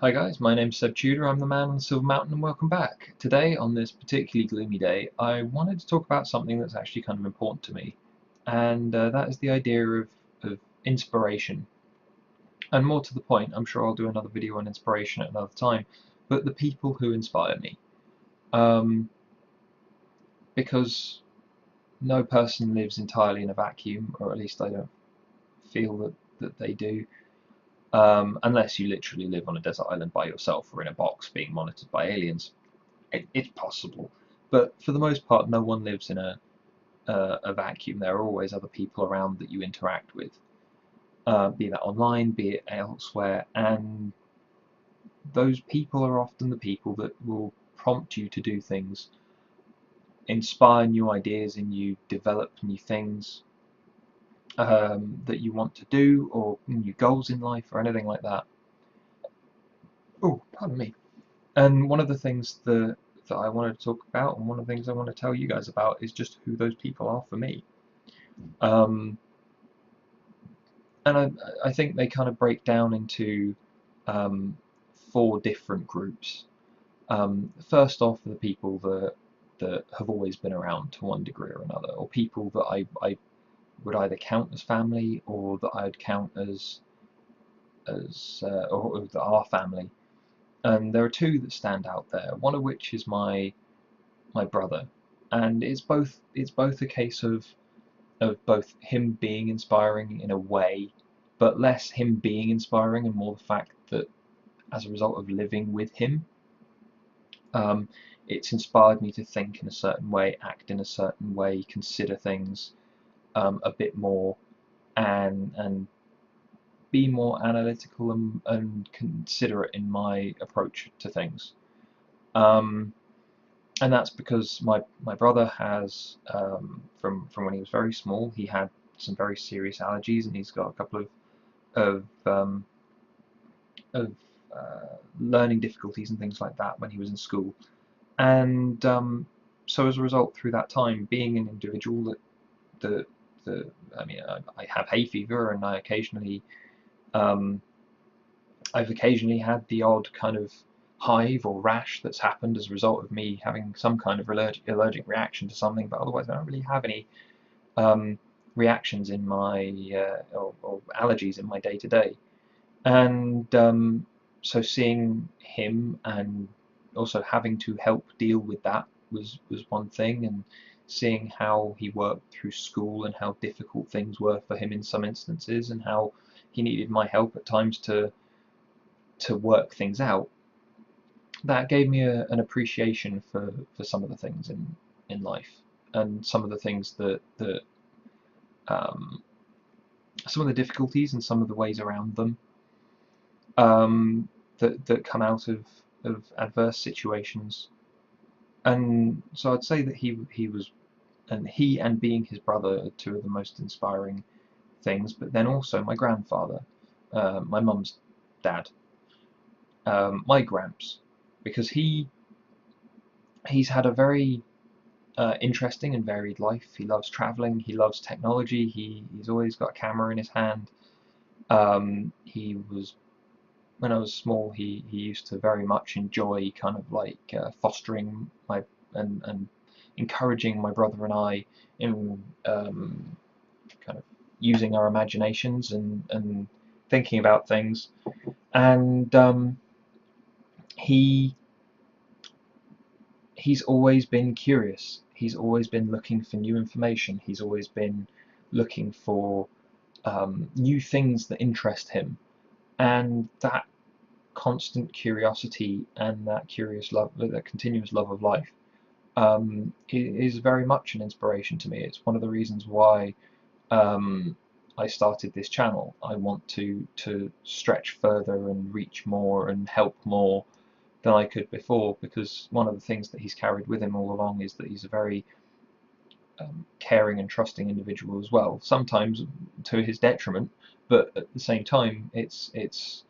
Hi guys, my name's Seb Tudor, I'm the man on the Silver Mountain and welcome back. Today, on this particularly gloomy day, I wanted to talk about something that's actually kind of important to me, and that is the idea of inspiration. And more to the point, I'm sure I'll do another video on inspiration at another time, but the people who inspire me. Um, because no person lives entirely in a vacuum, or at least I don't feel that they do. Unless you literally live on a desert island by yourself or in a box being monitored by aliens. It's possible, but for the most part, no one lives in a vacuum. There are always other people around that you interact with, be that online, be it elsewhere, and those people are often the people that will prompt you to do things, inspire new ideas in you, develop new things that you want to do, or new goals in life, or anything like that. Oh, pardon me. And one of the things that I wanted to talk about, and one of the things I want to tell you guys about, is just who those people are for me. Um, and I think they kind of break down into um, four different groups. First off, the people that have always been around to one degree or another, or people that I would either count as family or that I'd count or that are family. And there are two that stand out there. One of which is my brother, and it's both a case of both him being inspiring in a way, but less him being inspiring and more the fact that as a result of living with him, um, it's inspired me to think in a certain way, act in a certain way, consider things a bit more, and be more analytical and considerate in my approach to things. Um, and that's because my brother has from when he was very small, he had some very serious allergies, and he's got a couple of um, of learning difficulties and things like that when he was in school. And so as a result, through that time, being an individual the the I mean, I have hay fever, and um, I've occasionally had the odd kind of hive or rash that's happened as a result of me having some kind of allergic reaction to something, but otherwise I don't really have any um, reactions in my or allergies in my day to day. And so seeing him and also having to help deal with that was one thing, and seeing how he worked through school and how difficult things were for him in some instances, and how he needed my help at times to work things out. That gave me an appreciation for some of the things in life, and some of the things that um, some of the difficulties and some of the ways around them, that come out of adverse situations. And so I'd say that he was, and he and being his brother are two of the most inspiring things. But then also my grandfather, my mum's dad, my gramps, because he's had a very interesting and varied life. He loves traveling. He loves technology. He's always got a camera in his hand. He was When I was small, he used to very much enjoy kind of like fostering my and encouraging my brother and I in kind of using our imaginations and thinking about things. And he he's always been curious. He's always been looking for new information. He's always been looking for new things that interest him, and that constant curiosity and that curious love, that continuous love of life, is very much an inspiration to me. It's one of the reasons why I started this channel. I want to stretch further and reach more and help more than I could before, because one of the things that he's carried with him all along is that he's a very caring and trusting individual as well. Sometimes to his detriment, but at the same time, it's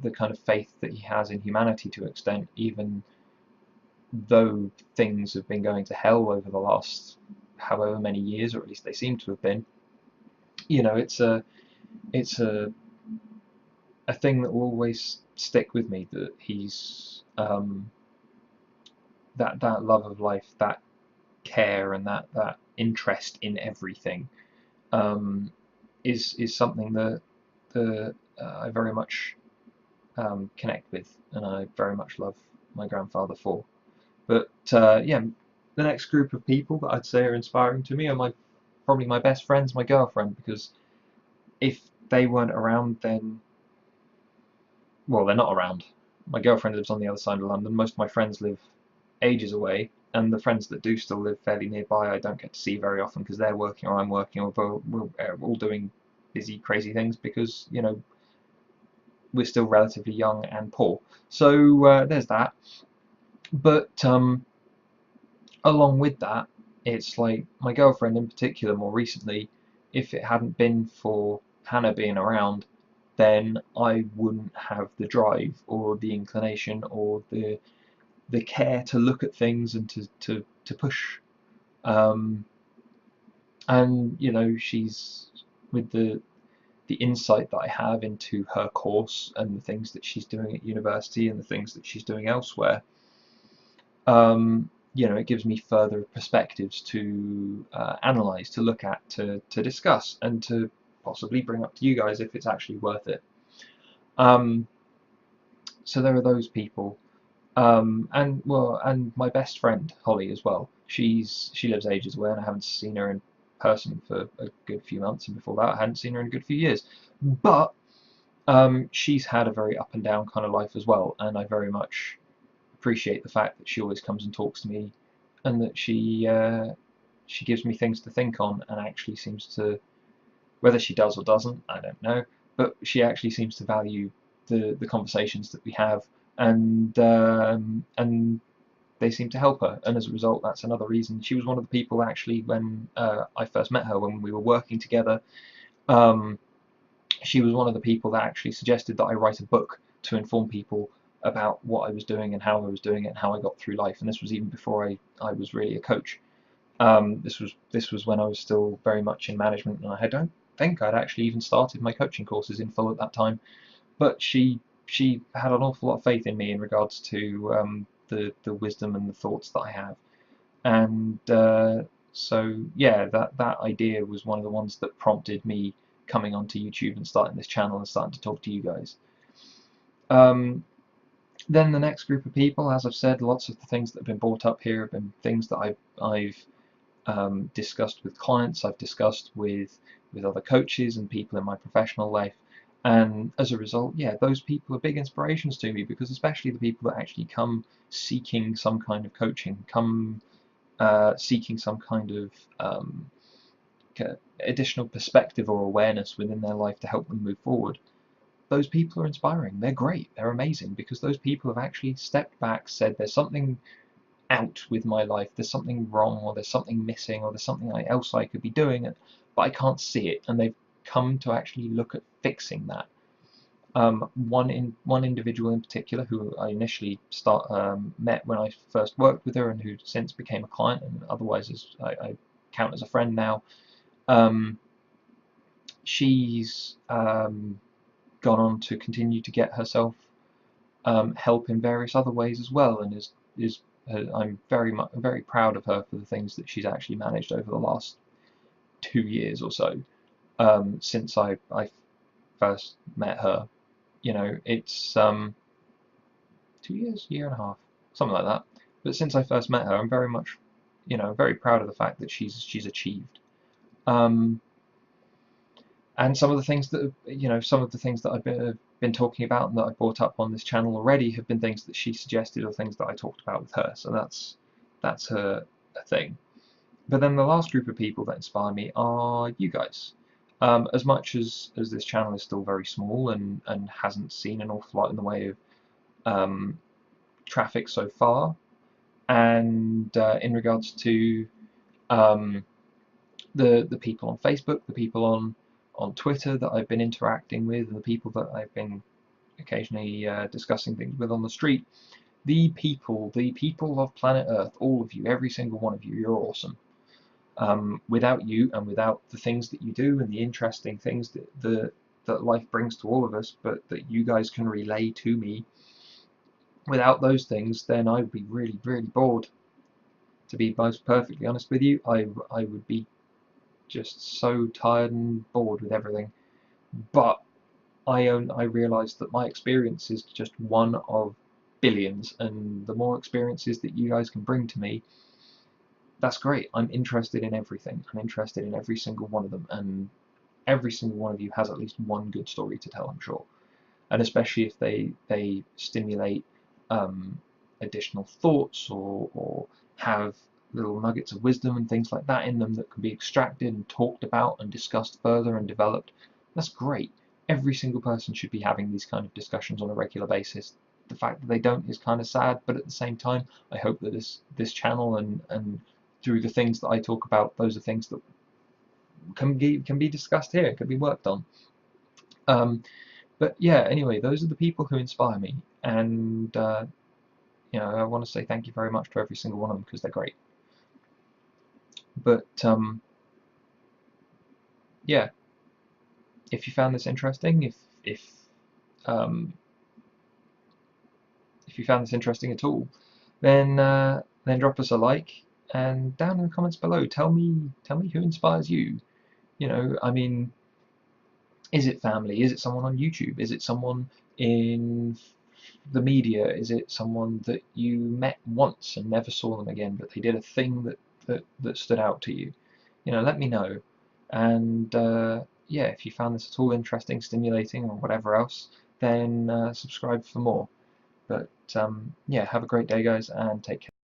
the kind of faith that he has in humanity to an extent, even though things have been going to hell over the last however many years, or at least they seem to have been. It's a thing that will always stick with me, that he's that love of life, that care, and that interest in everything, um, is something that I very much connect with, and I very much love my grandfather for. But yeah, the next group of people that I'd say are inspiring to me are probably my best friends, my girlfriend, because if they weren't around, then, well, they're not around. My girlfriend lives on the other side of London. Most of my friends live ages away, and the friends that do still live fairly nearby, I don't get to see very often because they're working or I'm working, or we're all doing busy, crazy things because, we're still relatively young and poor. So there's that. But along with that, it's like my girlfriend in particular more recently, if it hadn't been for Hannah being around, then I wouldn't have the drive or the inclination or the care to look at things and to push. Um, and she's with the insight that I have into her course and the things that she's doing at university and the things that she's doing elsewhere. It gives me further perspectives to analyze, to look at, to discuss, and to possibly bring up to you guys if it's actually worth it. Um, so there are those people, and my best friend Holly as well. She lives ages away, and I haven't seen her in person for a good few months, and before that, I hadn't seen her in a good few years. But she's had a very up and down kind of life as well, and I very much appreciate the fact that she always comes and talks to me, and that she gives me things to think on, and actually seems to, whether she does or doesn't, I don't know, but she actually seems to value the conversations that we have, and they seem to help her, and as a result, that's another reason. She was one of the people actually when I first met her, when we were working together. Um, she was one of the people that actually suggested that I write a book to inform people about what I was doing and how I was doing it and how I got through life. And this was even before I was really a coach. This was when I was still very much in management, and I don't think I'd actually even started my coaching courses in full at that time. But she had an awful lot of faith in me in regards to the wisdom and the thoughts that I have. And so yeah, that idea was one of the ones that prompted me coming onto YouTube and starting this channel and starting to talk to you guys. Then the next group of people, as I've said, lots of the things that have been brought up here have been things that I've discussed with clients, I've discussed with other coaches and people in my professional life. And as a result, yeah, those people are big inspirations to me, because especially the people that actually come seeking some kind of coaching, come seeking some kind of additional perspective or awareness within their life to help them move forward. Those people are inspiring. They're great. They're amazing, because those people have actually stepped back, said there's something out with my life, there's something wrong, or there's something missing, or there's something else I could be doing, but I can't see it, and they've come to actually look at fixing that. One individual in particular who I initially met when I first worked with her, and who since became a client, and otherwise I count as a friend now. She's gone on to continue to get herself help in various other ways as well, and is I'm very proud of her for the things that she's actually managed over the last 2 years or so, since I first met her. It's 2 years, year and a half, something like that. But since I first met her, I'm very much, very proud of the fact that she's achieved. And some of the things that I've been talking about and that I brought up on this channel already have been things that she suggested, or things that I talked about with her. So that's a thing. But then the last group of people that inspire me are you guys. As much as this channel is still very small and hasn't seen an awful lot in the way of traffic so far, and in regards to the people on Facebook, the people on Twitter that I've been interacting with, and the people that I've been occasionally discussing things with on the street, the people of planet Earth, all of you, every single one of you, you're awesome. Without you, and without the things that you do and the interesting things that that life brings to all of us, but that you guys can relay to me. Without those things, then I would be really, really bored. To be most perfectly honest with you, I would be just so tired and bored with everything. But I realised that my experience is just one of billions, and the more experiences that you guys can bring to me, that's great. I'm interested in everything. I'm interested in every single one of them, and every single one of you has at least one good story to tell, I'm sure. And especially if they stimulate additional thoughts, or have little nuggets of wisdom and things like that in them that can be extracted and talked about and discussed further and developed. That's great. Every single person should be having these kind of discussions on a regular basis. The fact that they don't is kind of sad, but at the same time, I hope that this channel and through the things that I talk about, those are things that can be discussed here, can be worked on. But yeah, anyway, those are the people who inspire me, and I want to say thank you very much to every single one of them because they're great. But yeah, if you found this interesting, um, if you found this interesting at all, then drop us a like, and down in the comments below, tell me who inspires you. I mean, is it family? Is it someone on YouTube? Is it someone in the media? Is it someone that you met once and never saw them again, but they did a thing that stood out to you? Let me know. And yeah, if you found this at all interesting, stimulating, or whatever else, then subscribe for more. But yeah, have a great day, guys, and take care.